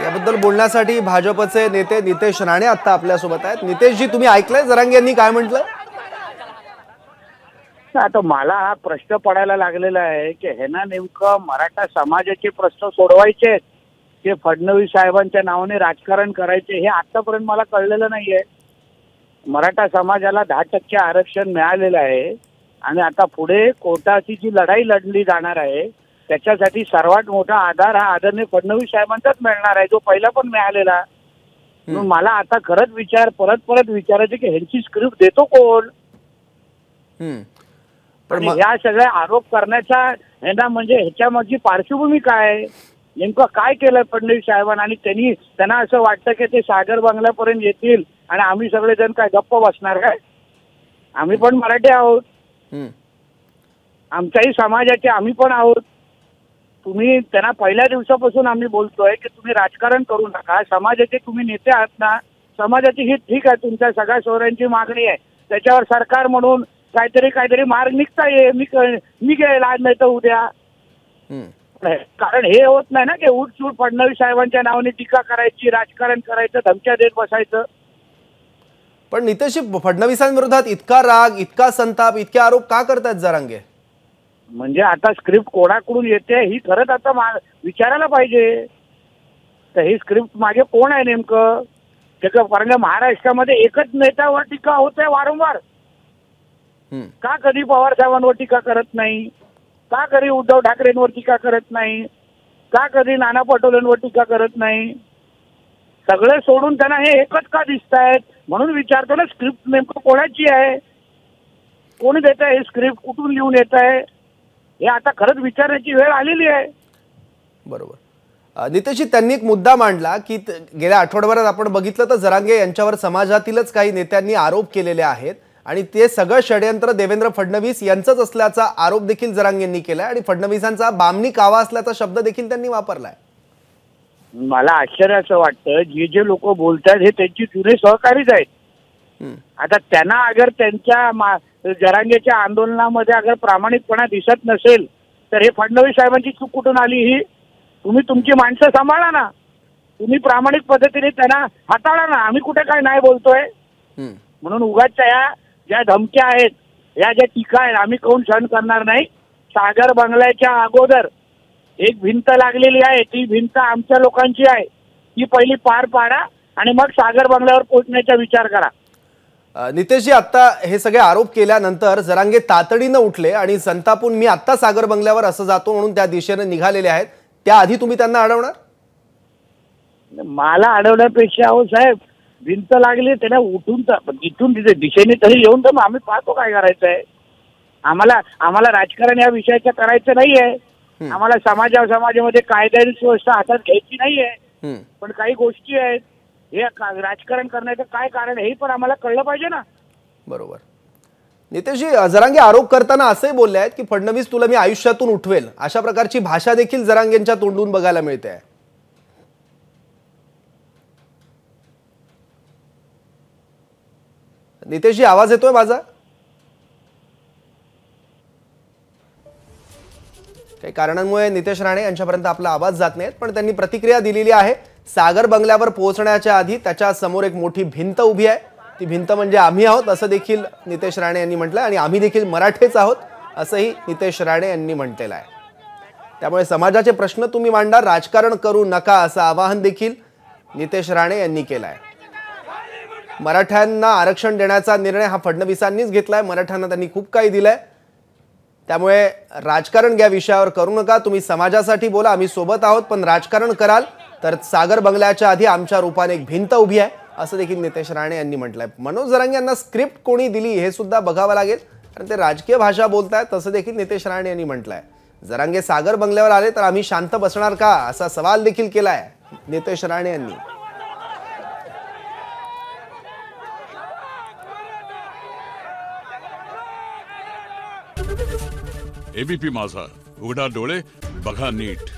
याबद्दल बोलण्यासाठी भाजपचे नेते नितेश राणे आता आपल्यासोबत आहेत। नितेशजी, तुम्ही ऐकलंय जरांगे यांनी काय म्हटलं? आता मला हा प्रश्न पडायला लागलेला आहे की ह्यांना नेमकं मराठा समाजाचे प्रश्न सोडवायचे की फडणवीस साहेबांच्या नावाने राजकारण करायचे हे आतापर्यंत मला कळलेलं नाहीये। मराठा समाजाला 10% आरक्षण मिळालेलं आहे आणि आता पुढे कोर्टाची जी लढाई लढली जाणार आहे त्याच्यासाठी सर्वात मोठा आधार हा आदरणीय फडणवीस साहेबांचाच मिळणार आहे, जो पहिला पण मिळालेला। म्हणून मला आता खरंच परत विचारायचे की ह्यांची स्क्रिप्ट देतो कोण? पण ह्या सगळ्या आरोप करण्याचा ह्यांना म्हणजे ह्याच्या मागची पार्श्वभूमी काय, नेमकं काय केलं फडणवीस साहेबांना? आणि त्यांना असं वाटतं की ते सागर बंगल्यापर्यंत येतील आणि आम्ही सगळेजण काय गप्प बसणार काय? आम्ही पण मराठी आहोत, आमच्याही समाजाचे आम्ही पण आहोत। तुम्ही त्यांना पहिल्या दिवसापासून आम्ही बोलतोय की तुम्ही राजकारण करू नका, समाजाचे तुम्ही नेते आहात ना, समाजाची ही ठीक आहे, तुमच्या सगळ्या सोयऱ्यांची मागणी आहे, त्याच्यावर सरकार म्हणून काहीतरी मार्ग निघता ये, निघेल आज नाही तर उद्या। कारण हे होत नाही ना की उठसूट फडणवीस साहेबांच्या नावाने टीका करायची, राजकारण करायचं, धमक्या देत बसायचं। पण नितेशजी, फडणवीसांविरोधात इतका राग, इतका संताप, इतके आरोप का करतात जरांगे? म्हणजे आता स्क्रिप्ट कोणाकडून येते ही खरंच आता विचारायला पाहिजे। तर ही स्क्रिप्ट मागे कोण आहे नेमकं? कारण महाराष्ट्रामध्ये एकच नेत्यावर टीका होते वारंवार। का कधी पवार साहेबांवर टीका करत नाही? का कधी उद्धव ठाकरेंवर टीका करत नाही? का कधी नाना पटोलेंवर टीका करत नाही? सगळे सोडून त्यांना हे एकच का दिसतायत? म्हणून विचारतो ना, स्क्रिप्ट नेमकं कोणाची आहे, कोणी देत आहे स्क्रिप्ट, कुठून लिहून येत आहे, हे आता खरंच विचारण्याची वेळ आलेली आहे। बरोबर। नितेशजी, त्यांनी एक मुद्दा मांडला की गेल्या आठवड्याभरात आपण बघितलं तर जरांगे यांच्यावर समाजातीलच काही नेत्यांनी आरोप केलेले आहेत आणि ते सगळं षडयंत्र देवेंद्र फडणवीस यांचंच असल्याचा आरोप देखील जरांगेंनी केलाय आणि फडणवीसांचा बामणी कावा असल्याचा शब्द देखील त्यांनी वापरलाय। मला आश्चर्याचं वाटतं, जे लोक बोलतात हे त्यांची जुने सहकारीच आहेत। आता त्यांना अगर त्यांच्या जरांगेच्या आंदोलनामध्ये अगर प्रामाणिकपणा दिसत नसेल तर हे फडणवीस साहेबांची चूक कुठून आली? ही तुम्ही तुमची माणसं सांभाळा ना, तुम्ही प्रामाणिक पद्धतीने त्यांना हाताळा ना, आम्ही कुठे काय नाही बोलतोय। म्हणून उगाच या ज्या धमक्या आहेत, या ज्या टीका आहेत, आम्ही कोण सहन करणार नाही। सागर बंगल्याच्या अगोदर एक भिंत लागलेली आहे, ती भिंत आमच्या लोकांची आहे, ती पहिली पार पाडा आणि मग सागर बंगल्यावर पोहोचण्याचा विचार करा। नितेशजी, आता हे सगळे आरोप केल्यानंतर जरांगे तातडीनं उठले आणि संतापून मी आता सागर बंगल्यावर असं जातो म्हणून त्या दिशेने निघालेले आहेत। त्याआधी तुम्ही त्यांना अडवणार? मला अडवण्यापेक्षा अहो साहेब, भिंत लागली त्यांना उठून इथून दिशेने तरी येऊन तर आम्ही पाहतो काय करायचंय। आम्हाला राजकारण या विषयाचं करायचं नाहीये। आम्हाला समाजामध्ये कायद्याची व्यवस्था हातात घ्यायची नाहीये। पण काही गोष्टी आहेत, हे राजकारण करण्याचं काय कारण हे पण आम्हाला कळलं पाहिजे ना। बरोबर। नितेशजी, जरांगे आरोप करताना असंही बोलले आहेत की फडणवीस तुला मी आयुष्यातून उठवेल, अशा प्रकारची भाषा देखील जरांगेंच्या तोंडून बघायला मिळते आहे। नितेशजी, आवाज येतोय माझा? काही कारणांमुळे नितेश राणे यांच्यापर्यंत आपला आवाज जात नाहीत, पण त्यांनी प्रतिक्रिया दिलेली आहे। सागर बंगल्यावर पोहोचण्याच्या आधी त्याच्या समोर एक मोठी भिंत उभी आहे, ती भिंत म्हणजे आम्ही आहोत असं देखील नितेश राणे यांनी म्हटलं आणि आम्ही देखील मराठेच आहोत असंही नितेश राणे यांनी म्हटलेलं आहे। त्यामुळे समाजाचे प्रश्न तुम्ही मांडा, राजकारण करू नका असं आवाहन देखील नितेश राणे यांनी केलं आहे। मराठ्यांना आरक्षण देण्याचा निर्णय हा फडणवीसांनीच घेतलाय, मराठ्यांना त्यांनी खूप काही दिलंय, त्यामुळे राजकारण या विषयावर करू नका, तुम्ही समाजासाठी बोला, आम्ही सोबत आहोत, पण राजकारण कराल तर सागर बंगल्याच्या आधी आमच्या रूपाने एक भिंत उभी आहे असं देखील नितेश राणे यांनी म्हटलंय। मनोज जरांगे यांना स्क्रिप्ट कोणी दिली हे सुद्धा बघावं लागेल, कारण ते राजकीय भाषा बोलतायत असं देखील नितेश राणे यांनी म्हटलंय। जरांगे सागर बंगल्यावर आले तर आम्ही शांत बसणार का असा सवाल देखील केलाय नितेश राणे यांनी। एबीपी माझा, उघडा डोळे बघा नीट।